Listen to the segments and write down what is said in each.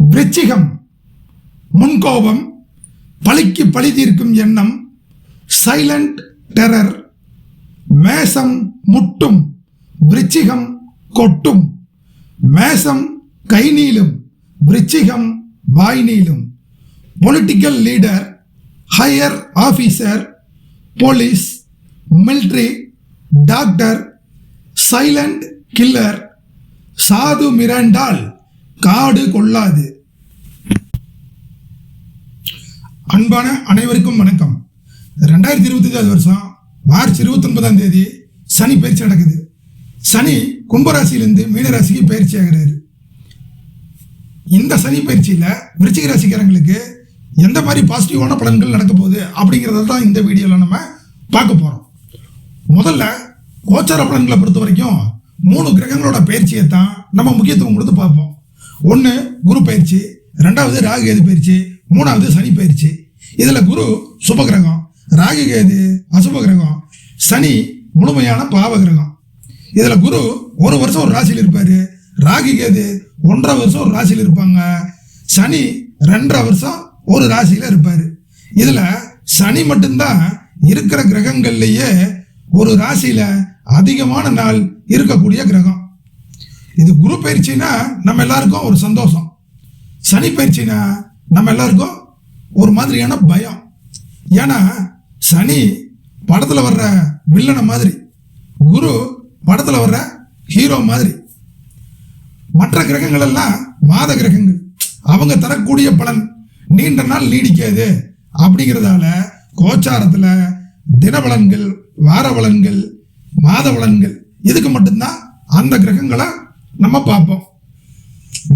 விருச்சிகம் முன்கோபம், பழிக்கு பழி தீர்க்கும் எண்ணம், சைலண்ட் டெரர். மேசம் முட்டும், விருச்சிகம் கொட்டும். மேசம் கை நீளும், விருச்சிகம் வாய் நீளும். Political leader, higher officer, police, military, doctor. Silent killer, சாது மிரண்டால் காடு கொள்ளாது. அன்பான அனைவருக்கும் வணக்கம். 2025 வருஷம் மார்ச் 29 சனி பயிற்சி நடக்குது. சனி கும்பராசியிலிருந்து மீனராசிக்கு பயிற்சி ஆகிறாரு. இந்த சனி பயிற்சியில் விருச்சிக ராசிக்காரங்களுக்கு எந்த மாதிரி பாசிட்டிவான பலன்கள் நடக்க போகுது அப்படிங்கிறத தான் இந்த வீடியோவில் நம்ம பார்க்க போகிறோம். முதல்ல கோச்சார பலன்களை பொறுத்த வரைக்கும் 3 கிரகங்களோட பயிற்சியை தான் நம்ம முக்கியத்துவம் கொடுத்து பார்ப்போம். ஒன்று குரு பயிற்சி, 2வது ராகு கேது பயிற்சி, 3வது சனி பயிற்சி. இதில் குரு சுப கிரகம், ராகு கேது அசுப கிரகம், சனி முழுமையான பாவ கிரகம். இதில் குரு 1 வருஷம் ஒரு ராசியில் இருப்பார், ராகு கேது 1.5 வருஷம் ஒரு ராசியில் இருப்பாங்க, சனி 2.5 வருஷம் ஒரு ராசியில் இருப்பார். இதில் சனி மட்டும்தான் இருக்கிற கிரகங்கள்லேயே ஒரு ராசியில் அதிகமான நாள் இருக்கக்கூடிய கிரகம். இது குரு பயிற்சினா நம்ம எல்லாருக்கும் ஒரு சந்தோஷம், சனி பயிற்சினா நம்ம எல்லாருக்கும் ஒரு மாதிரியான பயம். ஏன்னா சனி படத்தில் வர்ற வில்லனை மாதிரி, குரு படத்தில் வர்ற ஹீரோ மாதிரி. மற்ற கிரகங்கள் எல்லாம் மாத கிரகங்கள், அவங்க தரக்கூடிய பலன் நீண்ட நாள் நீடிக்காது. அப்படிங்கிறதால கோச்சாரத்தில் தினபலன்கள், வார பலன்கள், மாத பலன்கள் இதுக்கு மட்டும்தான் அந்த கிரகங்களை நம்ம பார்ப்போம்.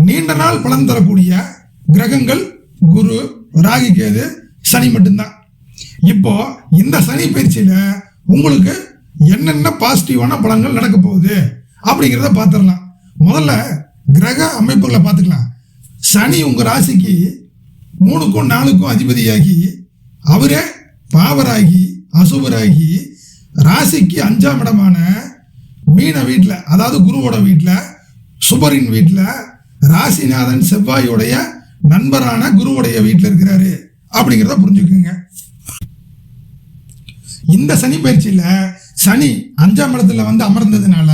நீண்ட நாள் பலன் தரக்கூடிய கிரகங்கள் குரு, ராகு கேது, சனி மட்டும்தான். இப்போ இந்த சனி பயிற்சியில உங்களுக்கு என்னென்ன பாசிட்டிவான பலன்கள் நடக்க போகுது அப்படிங்கிறத பார்த்துடலாம். முதல்ல கிரக அமைப்புகளை பார்த்துக்கலாம். சனி உங்க ராசிக்கு 3க்கும் 4க்கும் அதிபதியாகி அவரே பாவராகி அசுபராகி ராசிக்கு 5ஆம் இடமான மீன வீட்டில், அதாவது குருவோட வீட்டில், சுபரின் வீட்டில், ராசிநாதன் செவ்வாயோடைய நண்பரான குருவுடைய வீட்டில் இருக்கிறாரு அப்படிங்கிறத புரிஞ்சுக்குங்க. இந்த சனி பயிற்சியில் சனி 5ஆம் இடத்துல வந்து அமர்ந்ததுனால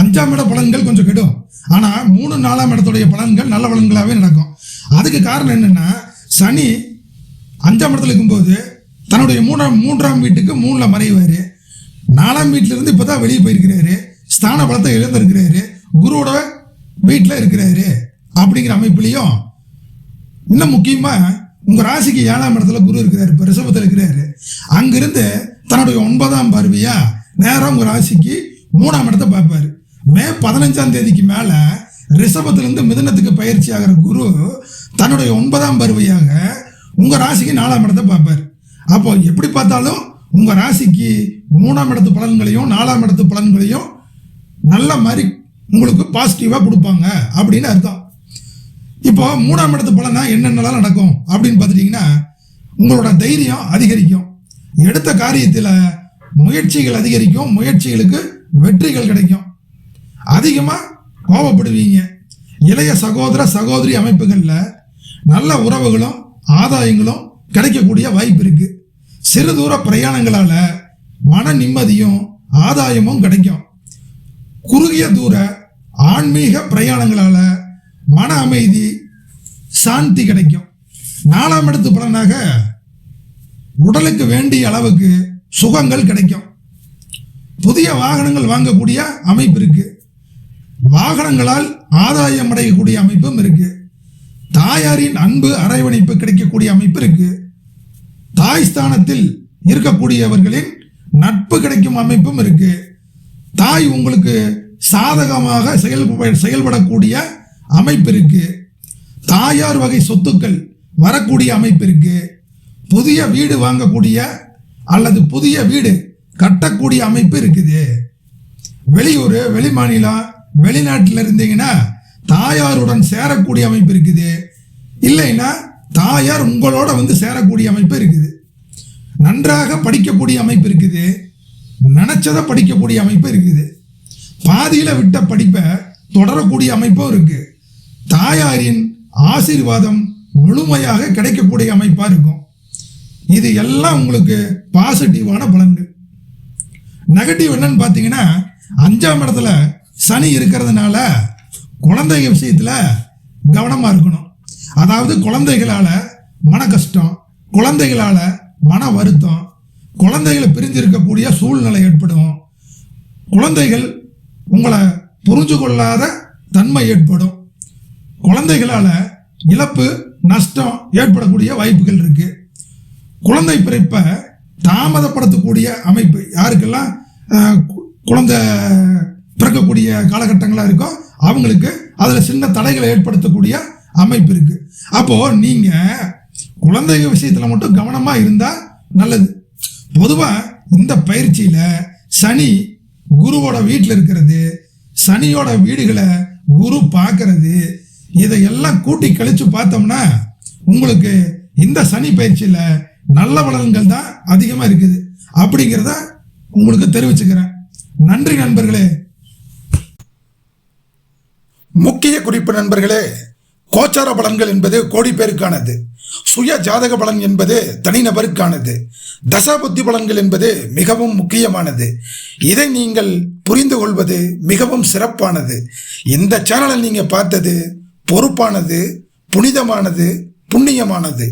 5ஆம் இட பலன்கள் கொஞ்சம் கெடும். ஆனால் 3, 4ஆம் இடத்துடைய பலன்கள் நல்ல பலன்களாகவே நடக்கும். அதுக்கு காரணம் என்னென்னா, சனி 5ஆம் இடத்துல இருக்கும்போது தன்னுடைய 3ஆம் வீட்டுக்கு 3ல் மறைவார். 4ஆம் வீட்டிலிருந்து இப்போ தான் வெளியே போயிருக்கிறாரு, ஸ்தான பலத்தை இழந்திருக்கிறாரு, குருவோட வீட்டில் இருக்கிறாரு. அப்படிங்கிற அமைப்புலையும் இன்னும் முக்கியமாக உங்கள் ராசிக்கு 7ஆம் இடத்துல குரு இருக்கிறாரு, இப்போ ரிஷபத்தில் இருக்கிறாரு. அங்கிருந்து தன்னுடைய 9ஆம் பார்வையா நேரம் உங்கள் ராசிக்கு 3ஆம் இடத்தை பார்ப்பார். மே 15ஆம் தேதிக்கு மேலே ரிஷபத்திலிருந்து மிதுனத்துக்கு பயிற்சி ஆகிற குரு தன்னுடைய 9ஆம் பார்வையாக உங்கள் ராசிக்கு 4ஆம் இடத்தை பார்ப்பார். அப்போ எப்படி பார்த்தாலும் உங்கள் ராசிக்கு 3ஆம் இடத்து பலன்களையும் 4ஆம் இடத்து பலன்களையும் நல்ல மாதிரி உங்களுக்கு பாசிட்டிவாக கொடுப்பாங்க அப்படின்னு அர்த்தம். இப்போ 3ஆம் இடத்து பலனா என்னென்னலாம் நடக்கும் அப்படின்னு பார்த்துட்டிங்கன்னா, உங்களோட தைரியம் அதிகரிக்கும், எடுத்த காரியத்தில் முயற்சிகள் அதிகரிக்கும், முயற்சிகளுக்கு வெற்றிகள் கிடைக்கும், அதிகமாக கோபப்படுவீங்க. இளைய சகோதர சகோதரி அமைப்புகளில் நல்ல உறவுகளும் ஆதாயங்களும் கிடைக்கக்கூடிய வாய்ப்பு இருக்கு. சிறு தூர பிரயாணங்களால் மன நிம்மதியும் ஆதாயமும் கிடைக்கும். குறுகிய தூர ஆன்மீக பிரயாணங்களால் மன அமைதி, சாந்தி கிடைக்கும். 4ஆம் இடத்து பலனாக உடலுக்கு வேண்டிய அளவுக்கு சுகங்கள் கிடைக்கும். புதிய வாகனங்கள் வாங்கக்கூடிய அமைப்பு இருக்கு. வாகனங்களால் ஆதாயம் அடையக்கூடிய அமைப்பும் இருக்கு. தாயாரின் அன்பு அரவணைப்பு கிடைக்கக்கூடிய அமைப்பு இருக்கு. தாய் ஸ்தானத்தில் இருக்கக்கூடியவர்களின் நட்பு கிடைக்கும் அமைப்பும் இருக்கு. தாய் உங்களுக்கு சாதகமாக செயல்படக்கூடிய அமைப்பு இருக்கு. தாயார் வகை சொத்துக்கள் வரக்கூடிய அமைப்பு இருக்கு. புதிய வீடு வாங்கக்கூடிய அல்லது புதிய வீடு கட்டக்கூடிய அமைப்பு இருக்குது. வெளியூர், வெளி மாநிலம், வெளிநாட்டில் இருந்தீங்கன்னா தாயாருடன் சேரக்கூடிய அமைப்பு இருக்குது. இல்லைன்னா தாயார் உங்களோட வந்து சேரக்கூடிய அமைப்பு இருக்குது. நன்றாக படிக்கக்கூடிய அமைப்பு இருக்குது. நினைச்சதை படிக்கக்கூடிய அமைப்பு இருக்குது. பாதியில் விட்ட படிப்பை தொடரக்கூடிய அமைப்பும் இருக்கு. தாயாரின் ஆசீர்வாதம் முழுமையாக கிடைக்கக்கூடிய அமைப்பா இருக்கும். இது எல்லாம் உங்களுக்கு பாசிட்டிவான பலன்கள். நெகட்டிவ் என்னன்னு பார்த்தீங்கன்னா, 5ஆம் இடத்துல சனி இருக்கிறதுனால குழந்தைங்க விஷயத்துல கவனமா இருக்கணும். அதாவது குழந்தைகளால மன கஷ்டம், குழந்தைகளால மன வருத்தம், குழந்தைகளை பிரிஞ்சிருக்கக்கூடிய சூழ்நிலை ஏற்படும். குழந்தைகள் உங்களை புரிஞ்சு கொள்ளாத தன்மை ஏற்படும். குழந்தைகளால இழப்பு நஷ்டம் ஏற்படக்கூடிய வாய்ப்புகள் இருக்கு. குழந்தை பிறப்பை தாமதப்படுத்தக்கூடிய அமைப்பு, யாருக்கெல்லாம் குழந்தை பிறக்கக்கூடிய காலகட்டங்களாக இருக்கோ அவங்களுக்கு அதில் சின்ன தடைகளை ஏற்படுத்தக்கூடிய அமைப்பு இருக்கு. அப்போ நீங்க குழந்தைங்க விஷயத்துல மட்டும் கவனமா இருந்தா நல்லது. பொதுவா இந்த பயிற்சியில சனி குருவோட வீட்டில் இருக்கிறது, சனியோட வீடுகளை குரு பார்க்கறது, இதையெல்லாம் கூட்டி கழிச்சு பார்த்தோம்னா உங்களுக்கு இந்த சனி பயிற்சியில நல்ல பலன்கள் தான் அதிகமா இருக்குது அப்படிங்கிறத உங்களுக்கு தெரிவிச்சுக்கிறேன். நன்றி நண்பர்களே. முக்கிய குறிப்பு நண்பர்களே, கோச்சார பலன்கள் என்பது கோடி பேருக்கானது, சுய ஜாதக பலன் என்பது தனிநபருக்கானது, தசாபுத்தி பலன்கள் என்பது மிகவும் முக்கியமானது. இதை நீங்கள் புரிந்து கொள்வது மிகவும் சிறப்பானது. இந்த சேனலை நீங்க பார்த்தது பொறுப்பானது, புனிதமானது, புண்ணியமானது.